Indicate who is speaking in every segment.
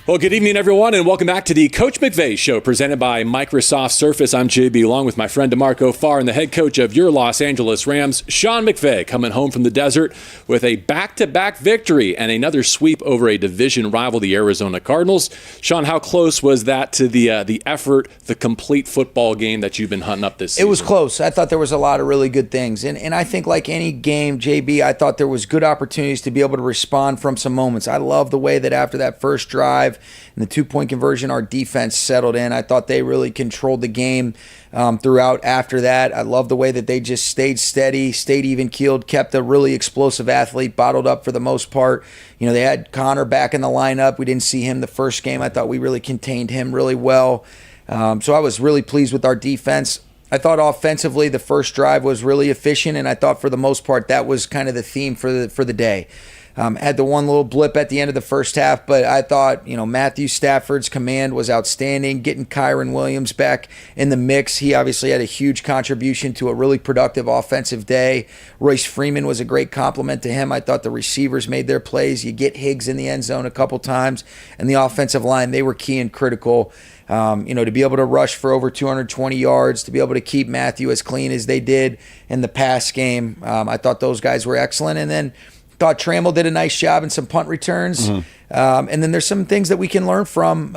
Speaker 1: Well, good evening, everyone, and welcome back to the Coach McVay Show, presented by Microsoft Surface. I'm JB, along with my friend D'Marco Farr and the head coach of your Los Angeles Rams, Sean McVay, coming home from the desert with a back-to-back victory and another sweep over a division rival, the Arizona Cardinals. Sean, how close was that to the effort, the complete football game that you've been hunting up this season?
Speaker 2: It was close. I thought there was a lot of really good things. And I think like any game, JB, I thought there was good opportunities to be able to respond from some moments. I love the way that after that first drive and the two-point conversion, our defense settled in. I thought they really controlled the game throughout after that. I love the way that they just stayed steady, stayed even-keeled, kept a really explosive athlete bottled up for the most part. You know, they had Connor back in the lineup. We didn't see him the first game. I thought we really contained him really well. So I was really pleased with our defense. I thought offensively the first drive was really efficient, and I thought for the most part that was kind of the theme for the day. Had the one little blip at the end of the first half, but I thought, Matthew Stafford's command was outstanding. Getting Kyren Williams back in the mix, he obviously had a huge contribution to a really productive offensive day. Royce Freeman was a great compliment to him. I thought the receivers made their plays. You get Higgs in the end zone a couple times, and the offensive line, they were key and critical. To be able to rush for over 220 yards, to be able to keep Matthew as clean as they did in the pass game. I thought those guys were excellent. And then thought Trammell did a nice job in some punt returns. And then there's some things that we can learn from,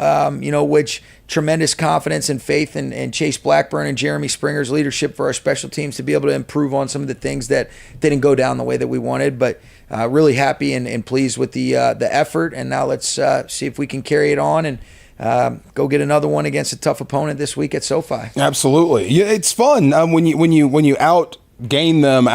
Speaker 2: which tremendous confidence and faith in Chase Blackburn and Jeremy Springer's leadership for our special teams to be able to improve on some of the things that didn't go down the way that we wanted. But really happy and pleased with the effort. And now let's see if we can carry it on and go get another one against a tough opponent this week at SoFi.
Speaker 3: Absolutely. Yeah, it's fun when you outgain them,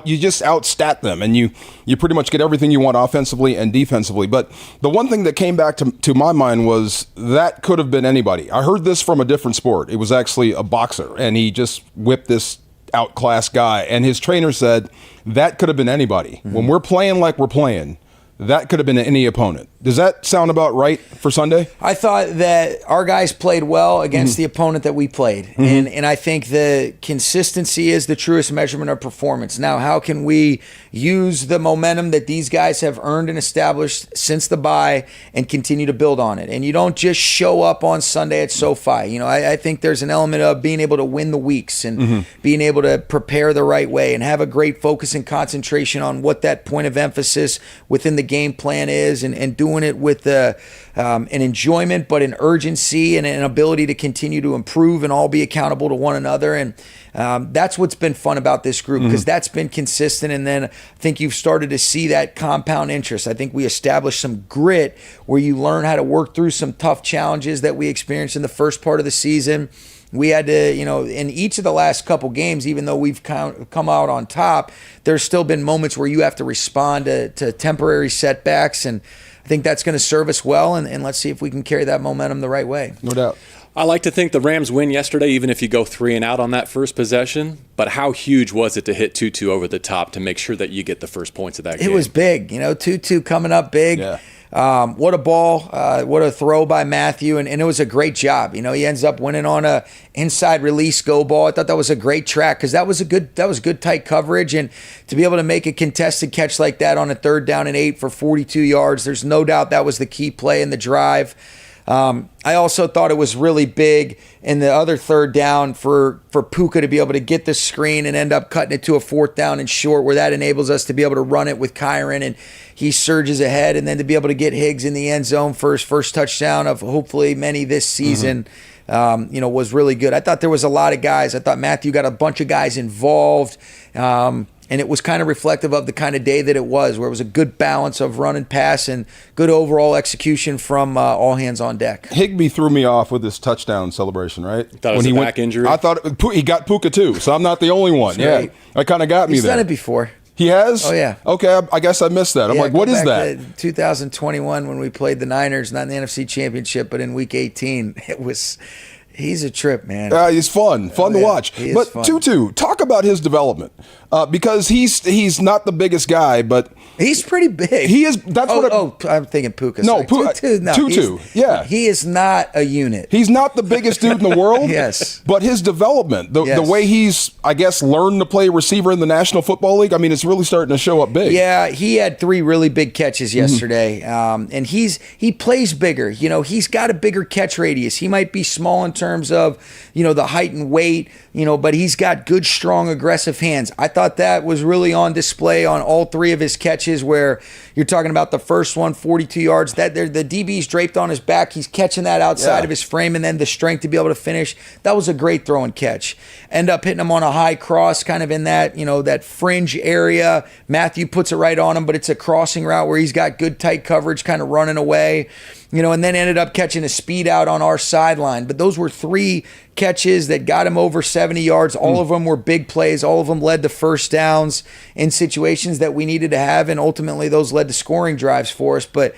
Speaker 3: you just outstat them, and you pretty much get everything you want offensively and defensively. But the one thing that came back to my mind was that could have been anybody. I heard this from a different sport. It was actually a boxer, and he just whipped this outclassed guy, and his trainer said that could have been anybody. When we're playing like we're playing, that could have been any opponent. Does that sound about right for Sunday?
Speaker 2: I thought that our guys played well against the opponent that we played. And I think the consistency is the truest measurement of performance. Now, how can we use the momentum that these guys have earned and established since the bye and continue to build on it? And you don't just show up on Sunday at SoFi. I think there's an element of being able to win the weeks and being able to prepare the right way and have a great focus and concentration on what that point of emphasis within the game plan is, and doing it with an enjoyment, but an urgency and an ability to continue to improve and all be accountable to one another. And that's what's been fun about this group, because that's been consistent. And then I think you've started to see that compound interest. I think we established some grit where you learn how to work through some tough challenges that we experienced in the first part of the season. We had to, in each of the last couple games, even though we've come out on top, there's still been moments where you have to respond to temporary setbacks. And I think that's going to serve us well. And let's see if we can carry that momentum the right way.
Speaker 3: No doubt.
Speaker 1: I like to think the Rams win yesterday, even if you go 3 and out on that first possession. But how huge was it to hit 2-2 over the top to make sure that you get the first points of that game?
Speaker 2: It was big. 2-2 coming up big.
Speaker 3: Yeah.
Speaker 2: What a ball, what a throw by Matthew, and it was a great job. He ends up winning on a inside release go ball. I thought that was a great track, because that was good tight coverage, and to be able to make a contested catch like that on a 3rd down and 8 for 42 yards, there's no doubt that was the key play in the drive. I also thought it was really big in the other 3rd down for Puka to be able to get the screen and end up cutting it to a 4th down and short, where that enables us to be able to run it with Kyren, and he surges ahead, and then to be able to get Higgs in the end zone for his first touchdown of hopefully many this season, was really good. I thought there was a lot of guys. I thought Matthew got a bunch of guys involved. And it was kind of reflective of the kind of day that it was, where it was a good balance of run and pass and good overall execution from all hands on deck.
Speaker 3: Higbee threw me off with his touchdown celebration, right?
Speaker 1: Thought it was a back injury?
Speaker 3: I thought he got Puka too, so I'm not the only one. Yeah,
Speaker 2: great.
Speaker 3: That kind of got me
Speaker 2: He's
Speaker 3: there.
Speaker 2: done it before.
Speaker 3: He has?
Speaker 2: Oh, yeah.
Speaker 3: Okay, I guess I missed that. I'm like, what is that?
Speaker 2: 2021 when we played the Niners, not in the NFC Championship, but in Week 18. He's a trip, man.
Speaker 3: He's fun to watch. But fun. Tutu, talk about his development because he's not the biggest guy, but
Speaker 2: he's pretty big.
Speaker 3: He is. That's
Speaker 2: I'm thinking Puka.
Speaker 3: No, Tutu. Yeah,
Speaker 2: he is not a unit.
Speaker 3: He's not the biggest dude in the world.
Speaker 2: Yes,
Speaker 3: but his development, the way he's, I guess, learned to play receiver in the National Football League. I mean, it's really starting to show up big.
Speaker 2: Yeah, he had 3 really big catches yesterday, and he plays bigger. You know, he's got a bigger catch radius. He might be small in terms of, you know, the height and weight, you know, but he's got good, strong, aggressive hands. I thought that was really on display on all 3 of his catches, where you're talking about the first one, 42 yards, that the DB's draped on his back. He's catching that outside of his frame, and then the strength to be able to finish. That was a great throw and catch. End up hitting him on a high cross, kind of in that, you know, that fringe area. Matthew puts it right on him, but it's a crossing route where he's got good tight coverage, kind of running away. You know, and then ended up catching a speed out on our sideline. But those were 3 catches that got him over 70 yards. All of them were big plays. All of them led to first downs in situations that we needed to have, and ultimately those led to scoring drives for us. But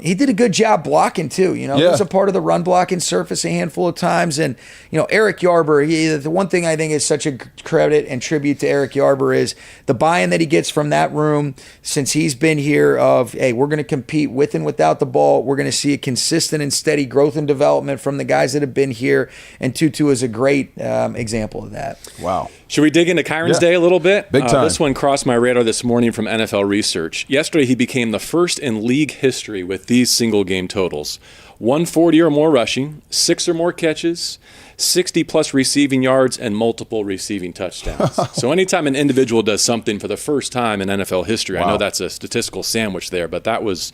Speaker 2: he did a good job blocking too. You know, he was a part of the run blocking surface a handful of times. And, you know, Eric Yarber, the one thing I think is such a credit and tribute to Eric Yarber is the buy-in that he gets from that room since he's been here of, hey, we're going to compete with and without the ball. We're going to see a consistent and steady growth and development from the guys that have been here. And Tutu is a great example of that.
Speaker 3: Wow.
Speaker 1: Should we dig into Kyren's day a little bit?
Speaker 3: Big time.
Speaker 1: This one crossed my radar this morning from NFL Research. Yesterday, he became the first in league history with these single game totals: 140 or more rushing, 6 or more catches, 60-plus receiving yards, and multiple receiving touchdowns. So anytime an individual does something for the first time in NFL history, I know that's a statistical sandwich there, but that was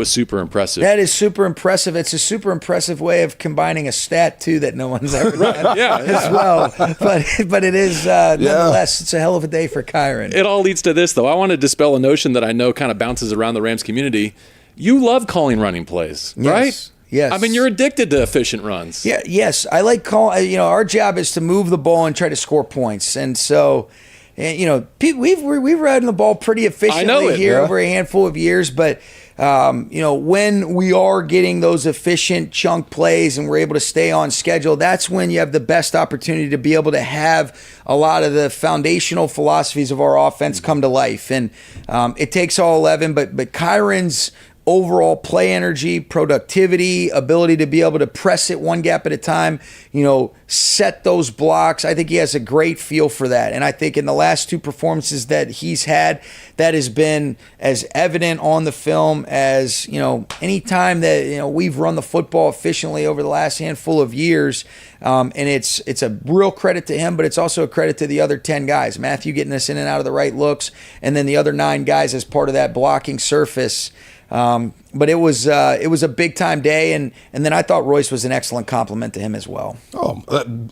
Speaker 1: super impressive.
Speaker 2: That is super impressive. It's a super impressive way of combining a stat, too, that no one's ever done as well. But it is, nonetheless, it's a hell of a day for Kyren.
Speaker 1: It all leads to this, though. I want to dispel a notion that I know kind of bounces around the Rams community. You love calling running plays, right?
Speaker 2: Yes.
Speaker 1: I mean, you're addicted to efficient runs.
Speaker 2: Yeah. Yes. I like calling. You know, our job is to move the ball and try to score points. And so, you know, we've ridden the ball pretty efficiently here over a handful of years. But, you know, when we are getting those efficient chunk plays and we're able to stay on schedule, that's when you have the best opportunity to be able to have a lot of the foundational philosophies of our offense come to life. And it takes all 11, but Kyren's overall play energy, productivity, ability to be able to press it one gap at a time, you know, set those blocks. I think he has a great feel for that. And I think in the last 2 performances that he's had, that has been as evident on the film as, you know, any time that, you know, we've run the football efficiently over the last handful of years. And it's a real credit to him, but it's also a credit to the other 10 guys. Matthew getting us in and out of the right looks, and then the other 9 guys as part of that blocking surface. But it was a big time day, and then I thought Royce was an excellent compliment to him as well.
Speaker 3: Oh,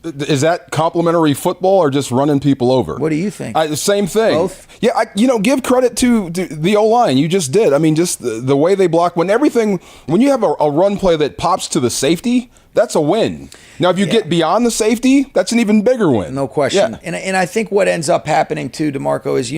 Speaker 3: is that complimentary football or just running people over?
Speaker 2: What do you think?
Speaker 3: Same thing.
Speaker 2: Both.
Speaker 3: Yeah, give credit to the O-line. You just did. I mean, just the way they block. When you have a run play that pops to the safety, that's a win. Now, if you get beyond the safety, that's an even bigger win.
Speaker 2: No question. Yeah. And I think what ends up happening too, D'Marco, is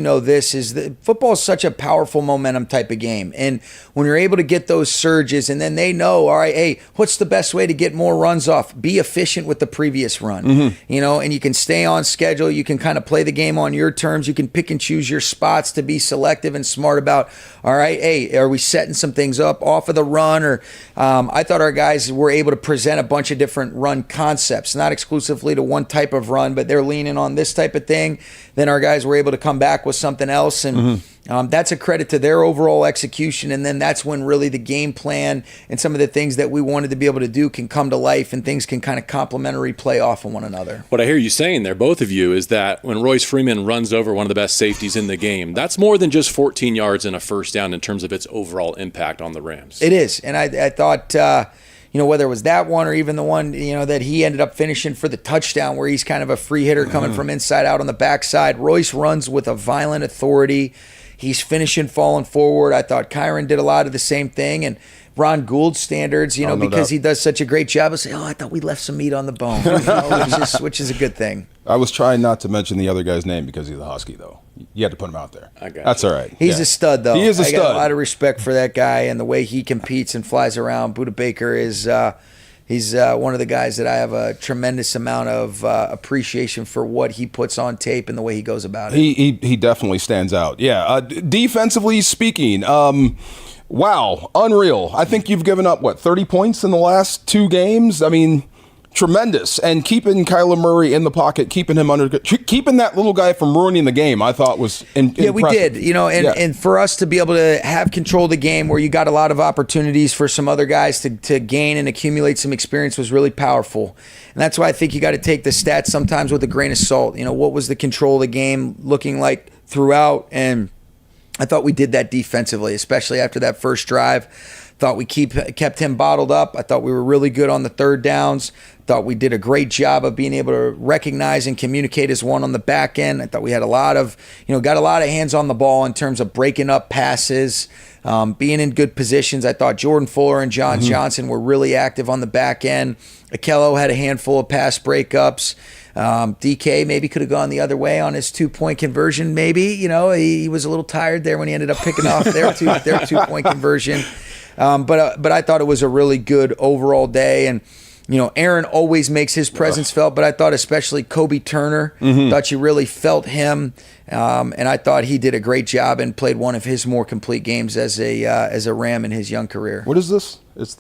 Speaker 2: football is such a powerful momentum type of game. And when you're able to get those surges, and then they know, all right, hey, what's the best way to get more runs off? Be efficient with the previous run. You know, and you can stay on schedule. You can kind of play the game on your terms. You can pick and choose your spots to be selective and smart about, all right, hey, are we setting some things up off of the run? Or I thought our guys were able to present a bunch of different run concepts, not exclusively to one type of run, but they're leaning on this type of thing. Then our guys were able to come back with something else, and that's a credit to their overall execution. And then that's when really the game plan and some of the things that we wanted to be able to do can come to life, and things can kind of complementary play off of one another.
Speaker 1: What I hear you saying there, both of you, is that when Royce Freeman runs over one of the best safeties in the game, that's more than just 14 yards and a first down in terms of its overall impact on the Rams.
Speaker 2: It is. And I thought, you know, whether it was that one or even the one, you know, that he ended up finishing for the touchdown where he's kind of a free hitter coming from inside out on the backside. Royce runs with a violent authority. He's finishing, falling forward. I thought Kyren did a lot of the same thing. And Ron Gould standards, you know, because he does such a great job of saying, I thought we left some meat on the bone, you know, which is a good thing.
Speaker 3: I was trying not to mention the other guy's name because he's a Husky, though. You had to put him out there. That's all right.
Speaker 2: He's a stud, though.
Speaker 3: He is a stud.
Speaker 2: I got a lot of respect for that guy and the way he competes and flies around. Buda Baker is He's one of the guys that I have a tremendous amount of appreciation for what he puts on tape and the way he goes about it.
Speaker 3: He definitely stands out. Yeah. Defensively speaking, wow, unreal. I think you've given up, 30 points in the last 2 games? I mean, tremendous. And keeping Kyler Murray in the pocket, keeping that little guy from ruining the game, I thought was impressive.
Speaker 2: Yeah, we did. And for us to be able to have control of the game where you got a lot of opportunities for some other guys to gain and accumulate some experience was really powerful. And that's why I think you got to take the stats sometimes with a grain of salt. What was the control of the game looking like throughout? And I thought we did that defensively, especially after that first drive. Thought we kept him bottled up. I thought we were really good on the third downs. Thought we did a great job of being able to recognize and communicate as one on the back end. I thought we had got a lot of hands on the ball in terms of breaking up passes, being in good positions. I thought Jordan Fuller and John Johnson were really active on the back end. Akello had a handful of pass breakups. DK maybe could have gone the other way on his 2-point conversion. Maybe, he was a little tired there when he ended up picking off their 2-point conversion. But I thought it was a really good overall day. And, Aaron always makes his presence felt, but I thought especially Kobe Turner, thought you really felt him. And I thought he did a great job and played one of his more complete games as a Ram in his young career.
Speaker 3: What is this? That's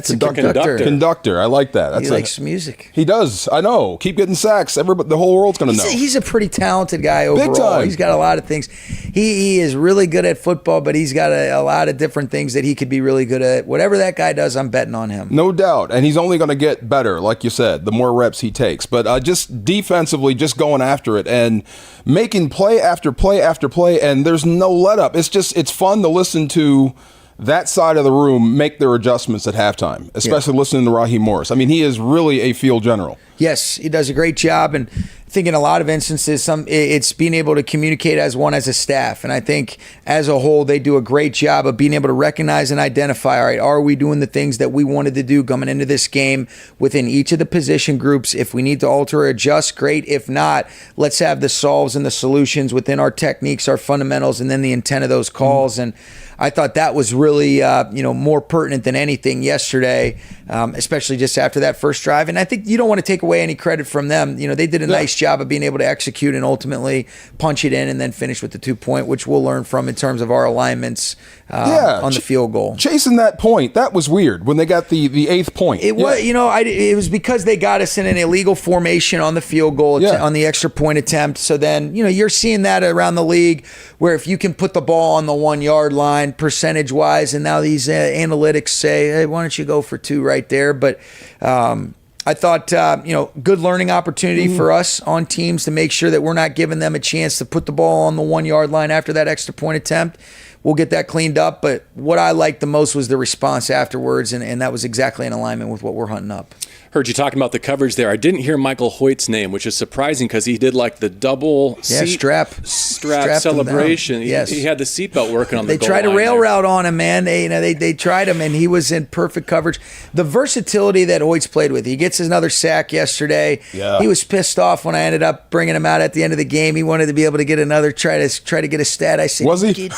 Speaker 2: a conductor.
Speaker 3: Conductor. I like that.
Speaker 2: He likes music.
Speaker 3: He does. I know. Keep getting sacks. The whole world's going to know.
Speaker 2: He's a pretty talented guy overall.
Speaker 3: Big time.
Speaker 2: He's got a lot of things. He is really good at football, but he's got a lot of different things that he could be really good at. Whatever that guy does, I'm betting on him.
Speaker 3: No doubt. And he's only going to get better, like you said, the more reps he takes. But just defensively, just going after it and making play after play after play, and there's no let up. It's fun to listen to that side of the room make their adjustments at halftime, especially listening to Raheem Morris. I mean, he is really a field general.
Speaker 2: Yes, he does a great job, and I think in a lot of instances, it's being able to communicate as a staff. And I think as a whole, they do a great job of being able to recognize and identify, all right, are we doing the things that we wanted to do coming into this game within each of the position groups? If we need to alter or adjust, great. If not, let's have the solves and the solutions within our techniques, our fundamentals, and then the intent of those calls. And I thought that was really, more pertinent than anything yesterday, especially just after that first drive. And I think you don't want to take away any credit from them. They did a nice job of being able to execute and ultimately punch it in and then finish with the 2-point, which we'll learn from in terms of our alignments on the field goal.
Speaker 3: Chasing that point, that was weird when they got the 8th point.
Speaker 2: It was, it was because they got us in an illegal formation on the field goal, on the extra point attempt. So then, you're seeing that around the league where if you can put the ball on the 1-yard line percentage-wise, and now these analytics say, hey, why don't you go for 2 right there? But I thought, good learning opportunity for us on teams to make sure that we're not giving them a chance to put the ball on the 1-yard line after that extra point attempt. We'll get that cleaned up. But what I liked the most was the response afterwards, and that was exactly in alignment with what we're hunting up.
Speaker 1: Heard you talking about the coverage there. I didn't hear Michael Hoecht's name, which is surprising because he did the double
Speaker 2: strap
Speaker 1: celebration. He had the seatbelt working on the goal line.
Speaker 2: They tried a rail route on him, man. They tried him, and he was in perfect coverage. The versatility that Hoecht's played with. He gets another sack yesterday. Yeah. He was pissed off when I ended up bringing him out at the end of the game. He wanted to be able to get another, try to get a stat. I said,
Speaker 3: was he?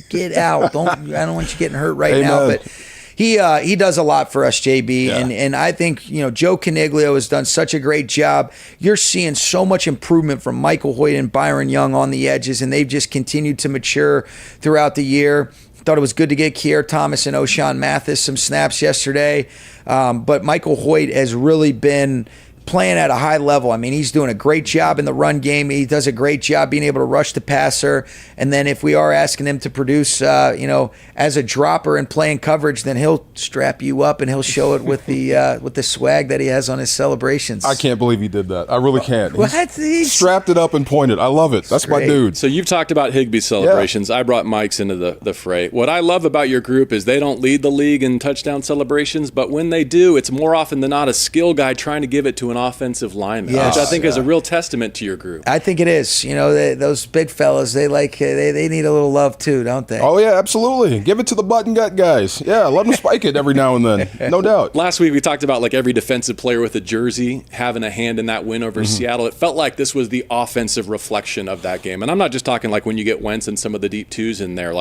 Speaker 2: Get out. I don't want you getting hurt right now. But he does a lot for us, JB, and I think Joe Caniglio has done such a great job. You're seeing so much improvement from Michael Hoecht and Byron Young on the edges, and they've just continued to mature throughout the year. Thought it was good to get Kier Thomas and O'Shawn Mathis some snaps yesterday, but Michael Hoecht has really been playing at a high level. I mean, he's doing a great job in the run game. He does a great job being able to rush the passer. And then if we are asking him to produce, as a dropper and playing coverage, then he'll strap you up and he'll show it with the swag that he has on his celebrations.
Speaker 3: I can't believe he did that. I really can't.
Speaker 2: He
Speaker 3: strapped it up and pointed. I love it. That's my dude.
Speaker 1: So you've talked about Higbee's celebrations. I brought Mike's into the fray. What I love about your group is they don't lead the league in touchdown celebrations, but when they do, it's more often than not a skill guy trying to give it to an offensive lineman, which I think is a real testament to your group.
Speaker 2: I think it is. Those big fellas, they need a little love too, don't they?
Speaker 3: Oh yeah, absolutely. Give it to the button gut guys. Yeah, let them spike it every now and then. No doubt.
Speaker 1: Last week we talked about every defensive player with a jersey having a hand in that win over Seattle. It felt like this was the offensive reflection of that game, and I'm not just talking when you get Wentz and some of the deep twos in there.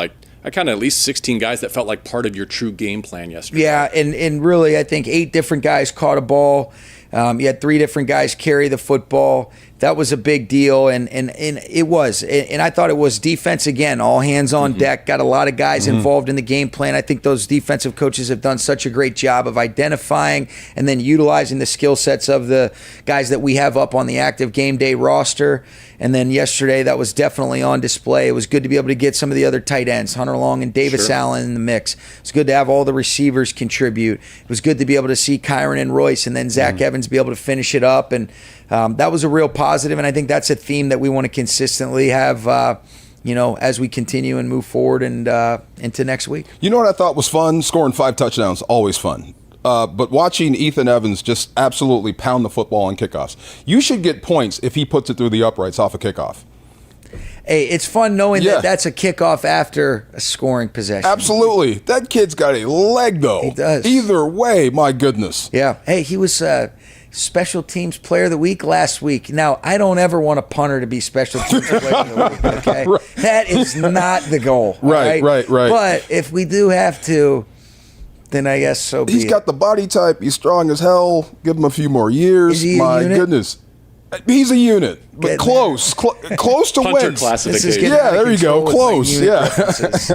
Speaker 1: I counted at least 16 guys that felt like part of your true game plan yesterday.
Speaker 2: Yeah, and really, I think 8 different guys caught a ball. You had 3 different guys carry the football. That was a big deal, and it was. And I thought it was defense again, all hands on deck, got a lot of guys involved in the game plan. I think those defensive coaches have done such a great job of identifying and then utilizing the skill sets of the guys that we have up on the active game day roster. And then yesterday, that was definitely on display. It was good to be able to get some of the other tight ends, Hunter Long and Davis Allen, in the mix. It's good to have all the receivers contribute. It was good to be able to see Kyren and Royce and then Zach Evans be able to finish it up. And that was a real positive, and I think that's a theme that we want to consistently have as we continue and move forward and into next week.
Speaker 3: You know what I thought was fun? Scoring 5 touchdowns, always fun. But watching Ethan Evans just absolutely pound the football on kickoffs. You should get points if he puts it through the uprights off a kickoff.
Speaker 2: Hey, it's fun knowing that that's a kickoff after a scoring possession.
Speaker 3: Absolutely. That kid's got a leg, though.
Speaker 2: He does.
Speaker 3: Either way, my goodness.
Speaker 2: Yeah. Hey, he was Special Teams Player of the Week last week. Now, I don't ever want a punter to be Special Teams Player of the Week, okay?
Speaker 3: Right.
Speaker 2: That is not the goal.
Speaker 3: Right.
Speaker 2: But if we do have to, then I guess so be
Speaker 3: He's
Speaker 2: it.
Speaker 3: got the body type. He's strong as hell. Give him a few more years.
Speaker 2: Is he a
Speaker 3: my
Speaker 2: unit?
Speaker 3: goodness. He's a unit, but
Speaker 2: Good,
Speaker 3: close to
Speaker 1: Punter
Speaker 3: wins.
Speaker 1: classification.
Speaker 2: This is getting
Speaker 3: Yeah,
Speaker 2: out of
Speaker 3: there you
Speaker 2: control
Speaker 3: go.
Speaker 2: with my
Speaker 3: Close,
Speaker 2: unit
Speaker 3: yeah.
Speaker 2: references.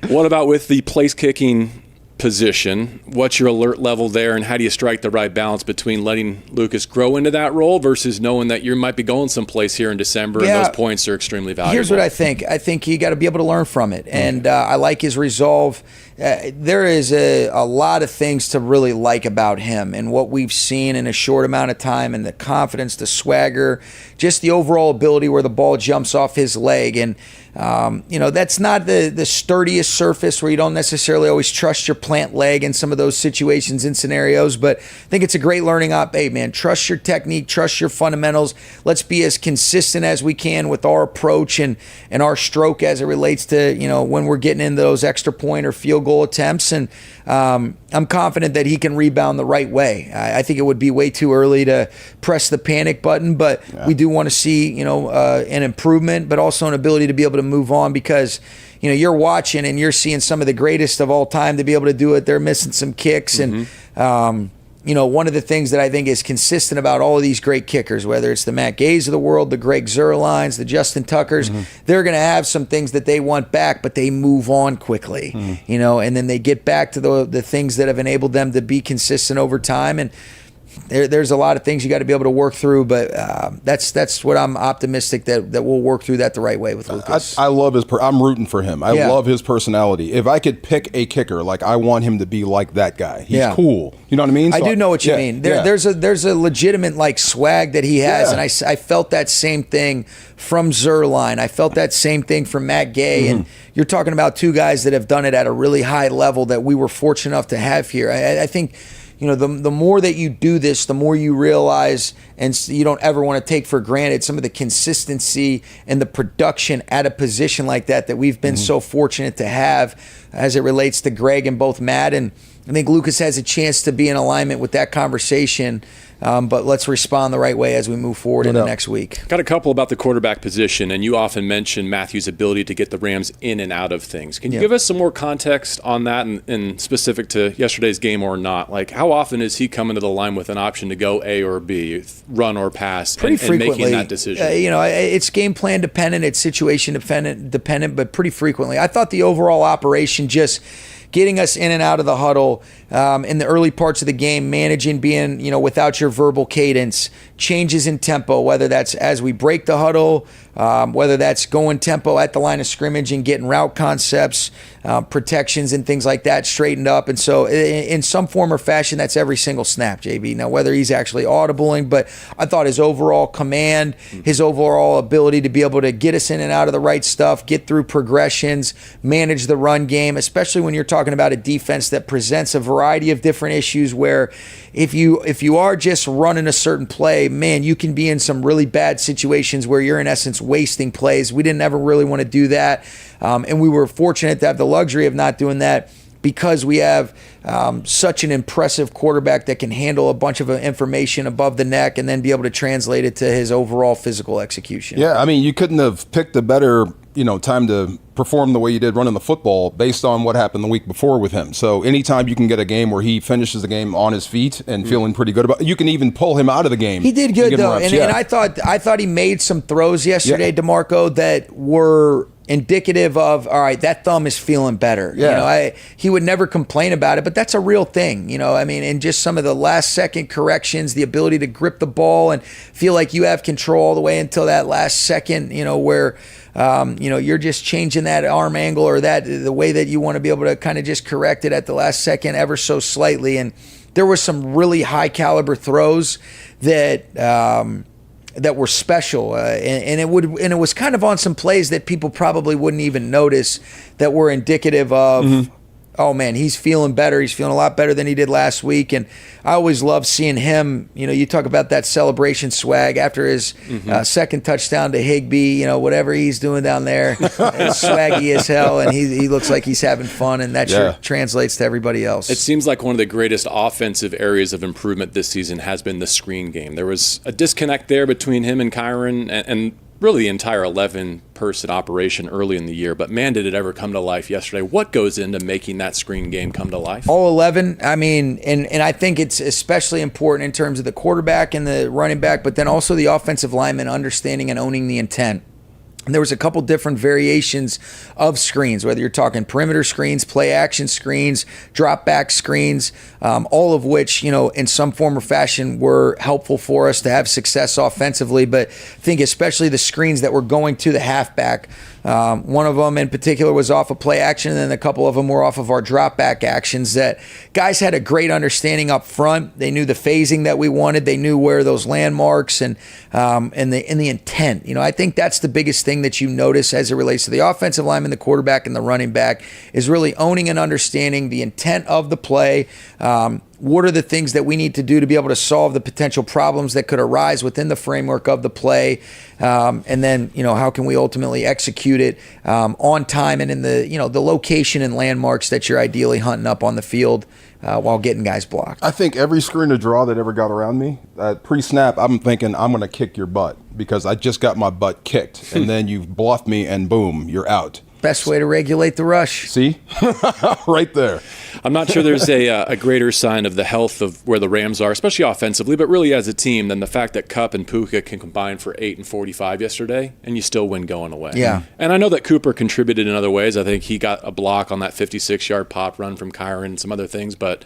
Speaker 1: What about with the place kicking position? What's your alert level there, and how do you strike the right balance between letting Lucas grow into that role versus knowing that you might be going someplace here in December and those points are extremely valuable?
Speaker 2: Here's what I think. I think you got to be able to learn from it, and I like his resolve. There is a lot of things to really like about him and what we've seen in a short amount of time, and the confidence, the swagger, just the overall ability where the ball jumps off his leg. And that's not the sturdiest surface where you don't necessarily always trust your plant leg in some of those situations and scenarios, but I think it's a great learning op. Hey, man, trust your technique, trust your fundamentals. Let's be as consistent as we can with our approach and our stroke as it relates to, when we're getting into those extra point or field goal attempts. And I'm confident that he can rebound the right way. I think it would be way too early to press the panic button, but we do want to see, an improvement, but also an ability to be able to move on, because you're watching and you're seeing some of the greatest of all time to be able to do it. They're missing some kicks. And one of the things that I think is consistent about all of these great kickers, whether it's the Matt Gays of the world, the Greg Zerlines, the Justin Tuckers, they're going to have some things that they want back, but they move on quickly, and then they get back to the things that have enabled them to be consistent over time. And there's a lot of things you got to be able to work through, but that's what I'm optimistic that we'll work through that the right way with Lucas.
Speaker 3: I love I'm rooting for him. I love his personality. If I could pick a kicker, I want him to be like that guy. He's cool. You know what I mean?
Speaker 2: I do know what you mean. There's a legitimate swag that he has, and I felt that same thing from Zerline. I felt that same thing from Matt Gay, and you're talking about 2 guys that have done it at a really high level that we were fortunate enough to have here. I think the more that you do this, the more you realize, and you don't ever want to take for granted some of the consistency and the production at a position like that we've been so fortunate to have as it relates to Greg and both Matt. And I think Lucas has a chance to be in alignment with that conversation, but let's respond the right way as we move forward in the next week.
Speaker 1: Got a couple about the quarterback position, and you often mention Matthew's ability to get the Rams in and out of things. Can you give us some more context on that, and specific to yesterday's game or not? How often is he coming to the line with an option to go A or B, run or pass,
Speaker 2: pretty frequently,
Speaker 1: making that decision?
Speaker 2: It's game plan dependent, it's situation dependent, but pretty frequently. I thought the overall operation just getting us in and out of the huddle in the early parts of the game, managing being, without your verbal cadence, changes in tempo, whether that's as we break the huddle, whether that's going tempo at the line of scrimmage and getting route concepts, protections and things like that straightened up. And so in some form or fashion, that's every single snap, JB. Now, whether he's actually audibling, but I thought his overall command, his overall ability to be able to get us in and out of the right stuff, get through progressions, manage the run game, especially when you're talking about a defense that presents a variety of different issues where if you are just running a certain play, man, you can be in some really bad situations where you're in essence wasting plays. We didn't ever really want to do that, and we were fortunate to have the luxury of not doing that. because we have such an impressive quarterback that can handle a bunch of information above the neck and then be able to translate it to his overall physical execution.
Speaker 3: Yeah, I mean, you couldn't have picked a better, time to perform the way you did running the football based on what happened the week before with him. So anytime you can get a game where he finishes the game on his feet and feeling pretty good about it, you can even pull him out of the game.
Speaker 2: He did good, though. And I thought he made some throws yesterday, D'Marco, that were indicative of, all right, that thumb is feeling better.
Speaker 3: Yeah.
Speaker 2: He would never complain about it, but that's a real thing. And just some of the last second corrections, the ability to grip the ball and feel like you have control all the way until that last second, where you're just changing that arm angle or the way that you want to be able to kind of just correct it at the last second ever so slightly. And there were some really high caliber throws that were special, and it was kind of on some plays that people probably wouldn't even notice that were indicative of, oh man, he's feeling better. He's feeling a lot better than he did last week. And I always love seeing him. You talk about that celebration swag after his second touchdown to Higbee. Whatever he's doing down there, it's swaggy as hell, and he looks like he's having fun, and that sure translates to everybody else.
Speaker 1: It seems like one of the greatest offensive areas of improvement this season has been the screen game. There was a disconnect there between him and Kyren, and really the entire 11-person operation early in the year, but man, did it ever come to life yesterday. What goes into making that screen game come to life?
Speaker 2: All 11, I mean, and I think it's especially important in terms of the quarterback and the running back, but then also the offensive lineman understanding and owning the intent. And there was a couple different variations of screens, whether you're talking perimeter screens, play action screens, drop back screens, all of which, in some form or fashion were helpful for us to have success offensively. But I think especially the screens that were going to the halfback, one of them in particular was off of play action, and then a couple of them were off of our drop back actions that guys had a great understanding up front. They knew the phasing that we wanted. They knew where those landmarks and the intent. I think that's the biggest thing that you notice as it relates to the offensive lineman, the quarterback, and the running back is really owning and understanding the intent of the play. What are the things that we need to do to be able to solve the potential problems that could arise within the framework of the play? And then, how can we ultimately execute it on time and in the location and landmarks that you're ideally hunting up on the field while getting guys blocked?
Speaker 3: I think every screen to draw that ever got around me, pre-snap, I'm thinking I'm going to kick your butt because I just got my butt kicked. And then you've bluffed me and boom, you're out.
Speaker 2: Best way to regulate the rush.
Speaker 3: See? Right there.
Speaker 1: I'm not sure there's a greater sign of the health of where the Rams are, especially offensively, but really as a team, than the fact that Kupp and Puka can combine for 8 and 45 yesterday, and you still win going away.
Speaker 2: Yeah.
Speaker 1: And I know that Cooper contributed in other ways. I think he got a block on that 56-yard pop run from Kyren and some other things, but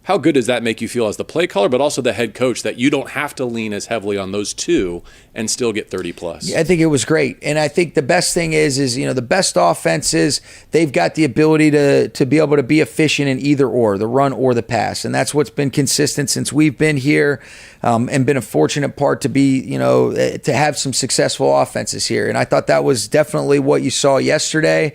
Speaker 1: how good does that make you feel as the play caller, but also the head coach, that you don't have to lean as heavily on those two and still get 30+?
Speaker 2: Yeah, I think it was great. And I think the best thing is the best offenses, they've got the ability to be able to be efficient in either or, the run or the pass. And that's what's been consistent since we've been here and been a fortunate part to be, to have some successful offenses here. And I thought that was definitely what you saw yesterday.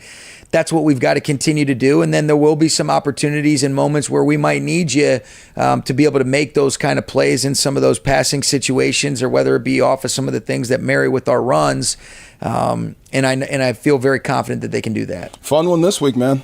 Speaker 2: That's what we've got to continue to do. And then there will be some opportunities and moments where we might need you to be able to make those kind of plays in some of those passing situations, or whether it be off of some of the things that marry with our runs. And I feel very confident that they can do that.
Speaker 3: Fun one this week, man.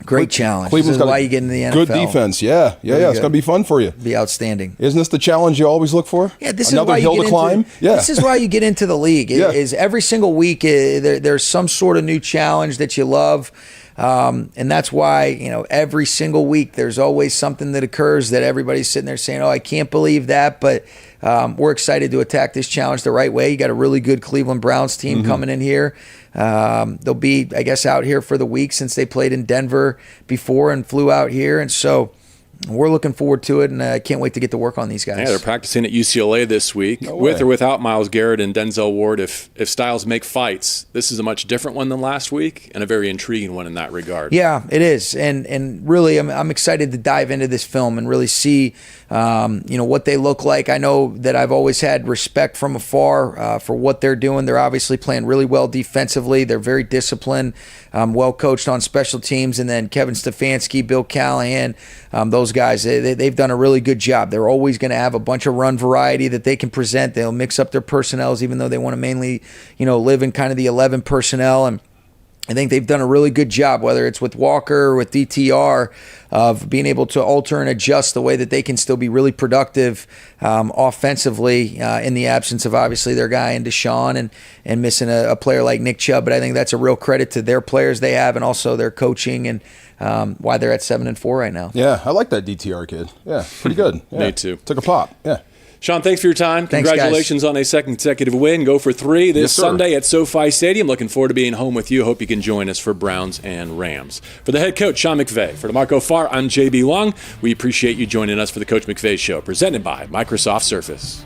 Speaker 2: Great challenge.
Speaker 3: Cleveland's
Speaker 2: this is
Speaker 3: got
Speaker 2: why you get in the NFL.
Speaker 3: Good defense. Yeah. It's going to be fun for you.
Speaker 2: Be outstanding.
Speaker 3: Isn't this the challenge you always look for?
Speaker 2: Yeah, this
Speaker 3: Another
Speaker 2: is why
Speaker 3: hill to climb.
Speaker 2: This is why you get into the league. Is every single week there's some sort of new challenge that you love. And that's why, every single week there's always something that occurs that everybody's sitting there saying, oh, I can't believe that. But we're excited to attack this challenge the right way. You got a really good Cleveland Browns team coming in here. They'll be, I guess, out here for the week since they played in Denver before and flew out here. And so we're looking forward to it, and I can't wait to get to work on these guys.
Speaker 1: Yeah, they're practicing at UCLA this week, with or without Myles Garrett and Denzel Ward. If styles make fights, this is a much different one than last week, and a very intriguing one in that regard.
Speaker 2: Yeah, it is, and really, I'm excited to dive into this film and really see, what they look like. I know that I've always had respect from afar for what they're doing. They're obviously playing really well defensively. They're very disciplined, well coached on special teams, and then Kevin Stefanski, Bill Callahan, those guys, they've done a really good job. They're always going to have a bunch of run variety that they can present. They'll mix up their personnels, even though they want to mainly, live in kind of the 11 personnel. And I think they've done a really good job, whether it's with Walker or with DTR, of being able to alter and adjust the way that they can still be really productive offensively in the absence of obviously their guy in Deshaun and missing a player like Nick Chubb. But I think that's a real credit to their players they have and also their coaching and why they're at 7-4 right now.
Speaker 3: Yeah, I like that DTR kid. Yeah, pretty good. Yeah.
Speaker 1: Me too.
Speaker 3: Took a pop. Yeah.
Speaker 1: Sean, thanks for your time.
Speaker 2: Thanks,
Speaker 1: Congratulations on a second consecutive win. Go for 3 this Sunday at SoFi Stadium. Looking forward to being home with you. Hope you can join us for Browns and Rams. For the head coach, Sean McVay, for D'Marco Farr, I'm JB Long. We appreciate you joining us for the Coach McVay Show, presented by Microsoft Surface.